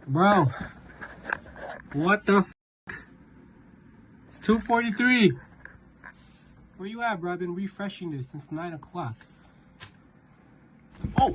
Bro, what the f? It's 2:43. Where you at, bro? I've been refreshing this since 9 o'clock. Oh!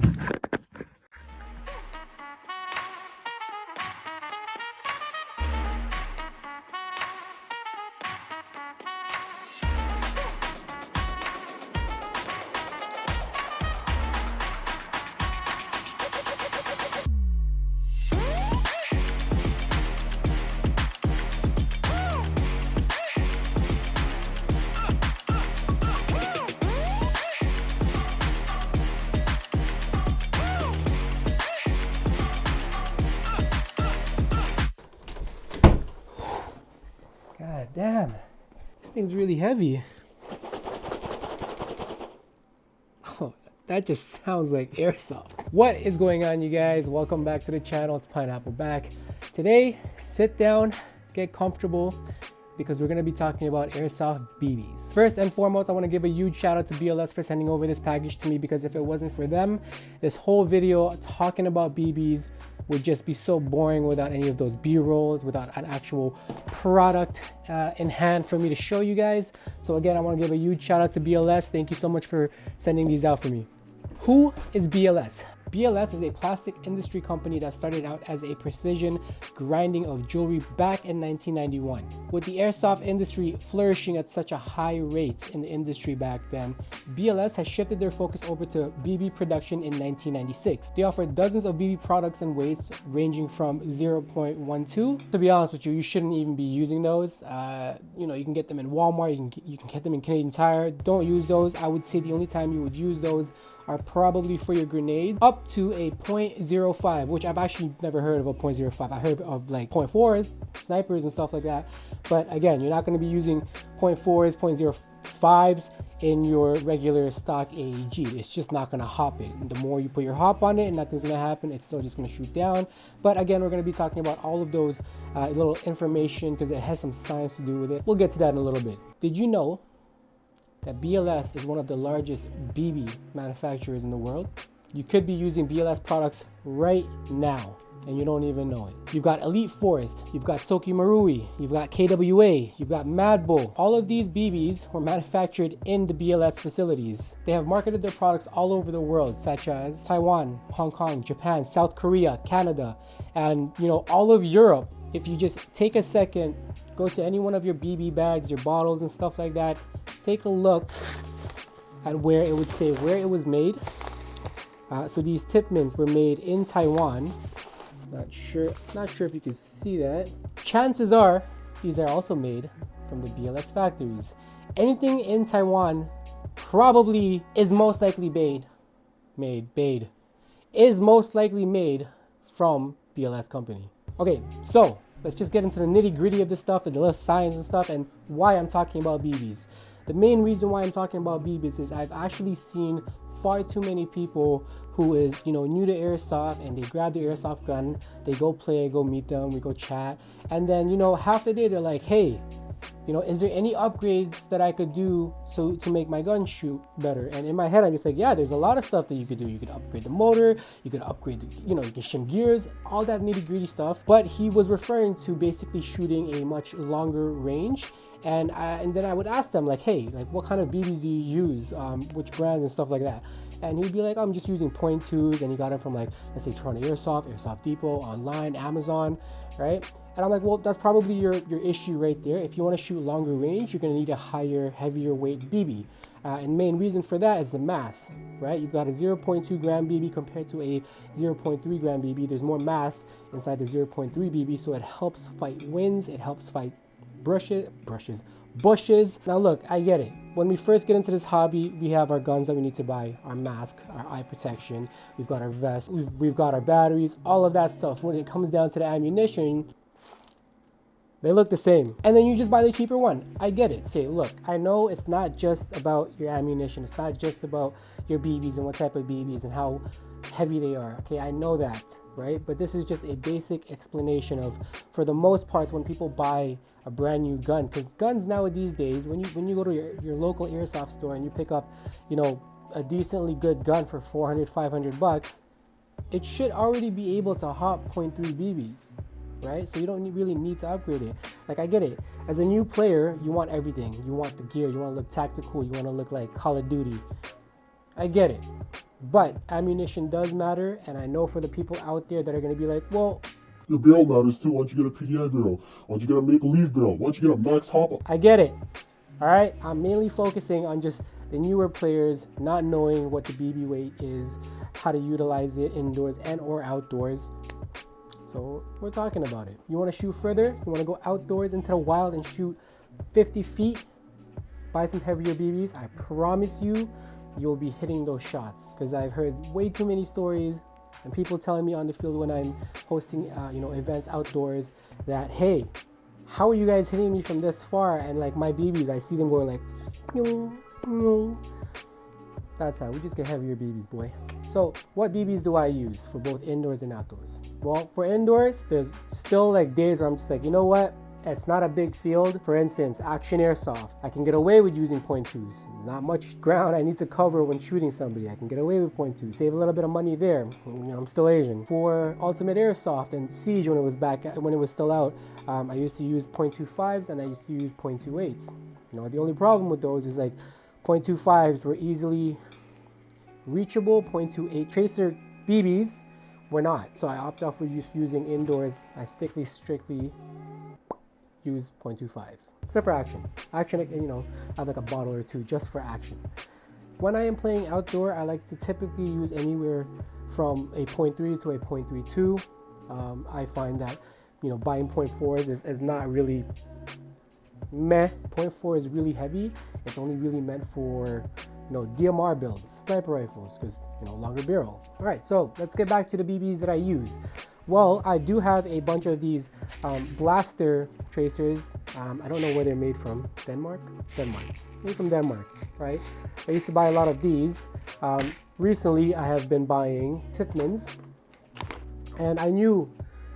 God damn. This thing's really heavy. Oh, that just sounds like airsoft. What is going on, you guys? Welcome back to the channel. It's Pineapple back. Today, sit down, get comfortable, because we're going to be talking about Airsoft BBs. First and foremost, I want to give a huge shout out to BLS for sending over this package to me, because if it wasn't for them, this whole video talking about BBs would just be so boring without any of those B-rolls, without an actual product in hand for me to show you guys. So again, I want to give a huge shout out to BLS. Thank you so much for sending these out for me. Who is BLS? BLS is a plastic industry company that started out as a precision grinding of jewelry back in 1991. With the airsoft industry flourishing at such a high rate in the industry back then, BLS has shifted their focus over to BB production in 1996. They offer dozens of BB products and weights ranging from 0.12. To be honest with you, you shouldn't even be using those. You can get them in Walmart, you can get them in Canadian Tire. Don't use those. I would say the only time you would use those are probably for your grenades, up to a 0.05, which I've actually never heard of a 0.05. I heard of like 0.4s, snipers and stuff like that. But again, you're not going to be using 0.4s, 0.05s in your regular stock AEG. It's just not going to hop it. The more you put your hop on it, nothing's going to happen. It's still just going to shoot down. But again, we're going to be talking about all of those little information because it has some science to do with it. We'll get to that in a little bit. Did you know that BLS is one of the largest BB manufacturers in the world? You could be using BLS products right now and you don't even know it. You've got Elite Forest, you've got Toki Marui, you've got KWA, you've got Mad Bull. All of these BBs were manufactured in the BLS facilities. They have marketed their products all over the world, such as Taiwan, Hong Kong, Japan, South Korea, Canada, and all of Europe. If you just take a second, go to any one of your BB bags, your bottles and stuff like that, take a look at where it would say where it was made. So these Tipmans were made in Taiwan. Not sure if you can see that. Chances are these are also made from the BLS factories. Anything in Taiwan probably is most likely is most likely made from BLS company. Okay, so let's just get into the nitty-gritty of this stuff and the little science and stuff and why I'm talking about BBs. The main reason why I'm talking about BBs is I've actually seen far too many people who is new to airsoft, and they grab the airsoft gun, they go play, go meet them, we go chat, and then half the day they're like, hey, is there any upgrades that I could do to make my gun shoot better? And in my head I'm just like, yeah, there's a lot of stuff that you could do. You could upgrade the motor, you could upgrade you can shim gears, all that nitty-gritty stuff. But he was referring to basically shooting a much longer range. And then I would ask them like, hey, like what kind of BBs do you use, which brands and stuff like that. And he'd be like, I'm just using .2s, and he got them from like, let's say Toronto Airsoft, Airsoft Depot, online, Amazon, right? And I'm like, well, that's probably your issue right there. If you want to shoot longer range, you're going to need a higher, heavier weight BB. And main reason for that is the mass, right? You've got a 0.2 gram BB compared to a 0.3 gram BB. There's more mass inside the 0.3 BB, so it helps fight winds, it helps fight bushes. Now look, I get it. When we first get into this hobby, we have our guns that we need to buy, our mask, our eye protection, we've got our vest, we've got our batteries, all of that stuff. When it comes down to the ammunition, they look the same. And then you just buy the cheaper one. I get it. Say, look, I know it's not just about your ammunition. It's not just about your BBs and what type of BBs and how heavy they are. Okay, I know that, right? But this is just a basic explanation of, for the most part, when people buy a brand new gun, because guns nowadays days, when you go to your local airsoft store and you pick up, a decently good gun for 400, 500 bucks, it should already be able to hop 0.3 BBs, right? So you don't really need to upgrade it. Like, I get it. As a new player, you want everything. You want the gear. You want to look tactical. You want to look like Call of Duty. I get it. But ammunition does matter, and I know for the people out there that are going to be like, well, your barrel matters too. Why don't you get a PDI barrel? Why don't you get a Maple Leaf barrel? Why don't you get a Max Hop? I get it. All right, I'm mainly focusing on just the newer players not knowing what the BB weight is, how to utilize it indoors and or outdoors. So we're talking about it. You want to shoot further? You want to go outdoors into the wild and shoot 50 feet? Buy some heavier BBs. I promise you, you'll be hitting those shots. Because I've heard way too many stories and people telling me on the field when I'm hosting, events outdoors that, hey, how are you guys hitting me from this far? And like my BBs, I see them going like, that's how we just get heavier BBs, boy. So what BBs do I use for both indoors and outdoors? Well, for indoors, there's still like days where I'm just like, you know what? It's not a big field. For instance, action airsoft. I can get away with using 0.2s. Not much ground I need to cover when shooting somebody. I can get away with 0.2. Save a little bit of money there. I'm still Asian. For ultimate airsoft and siege when it was still out, I used to use 0.25s and I used to use 0.28s. The only problem with those is like 0.25s were easily reachable. 0.28 tracer BBs were not. So I opted off for just using indoors. I strictly use 0.25s, except for action. Action, I have like a bottle or two just for action. When I am playing outdoor, I like to typically use anywhere from a 0.3 to a 0.32. I find that, buying 0.4s is not really meh. 0.4 is really heavy. It's only really meant for, DMR builds, sniper rifles, because, longer barrel. All right, so let's get back to the BBs that I use. Well, I do have a bunch of these blaster tracers. I don't know where they're made from. Denmark? Made from Denmark, right? I used to buy a lot of these. Recently, I have been buying Tippmann's, and I knew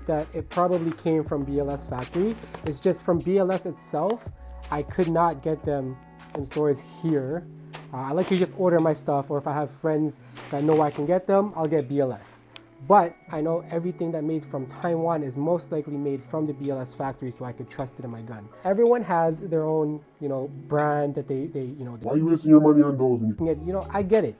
that it probably came from BLS factory. It's just from BLS itself, I could not get them in stores here. I like to just order my stuff, or if I have friends that know I can get them, I'll get BLS. But I know everything that made from Taiwan is most likely made from the BLS factory, so I could trust it in my gun. Everyone has their own, brand that they Why are you wasting your money on those? I get it.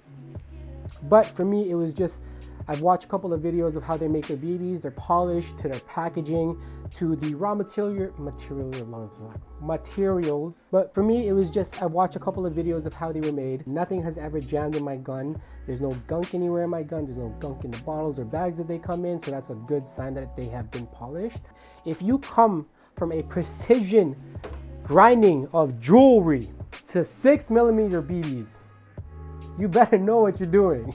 But for me, it was just, I've watched a couple of videos of how they make their BBs. They're polished to their packaging, to the raw materials. But for me, it was just, I've watched a couple of videos of how they were made. Nothing has ever jammed in my gun. There's no gunk anywhere in my gun. There's no gunk in the bottles or bags that they come in. So that's a good sign that they have been polished. If you come from a precision grinding of jewelry to 6mm BBs, you better know what you're doing.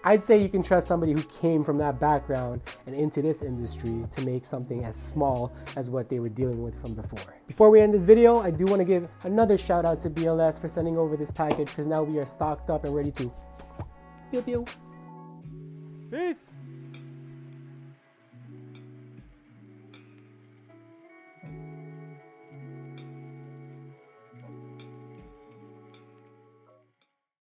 I'd say you can trust somebody who came from that background and into this industry to make something as small as what they were dealing with from before. Before we end this video, I do want to give another shout out to BLS for sending over this package, because now we are stocked up and ready to pew pew. Peace.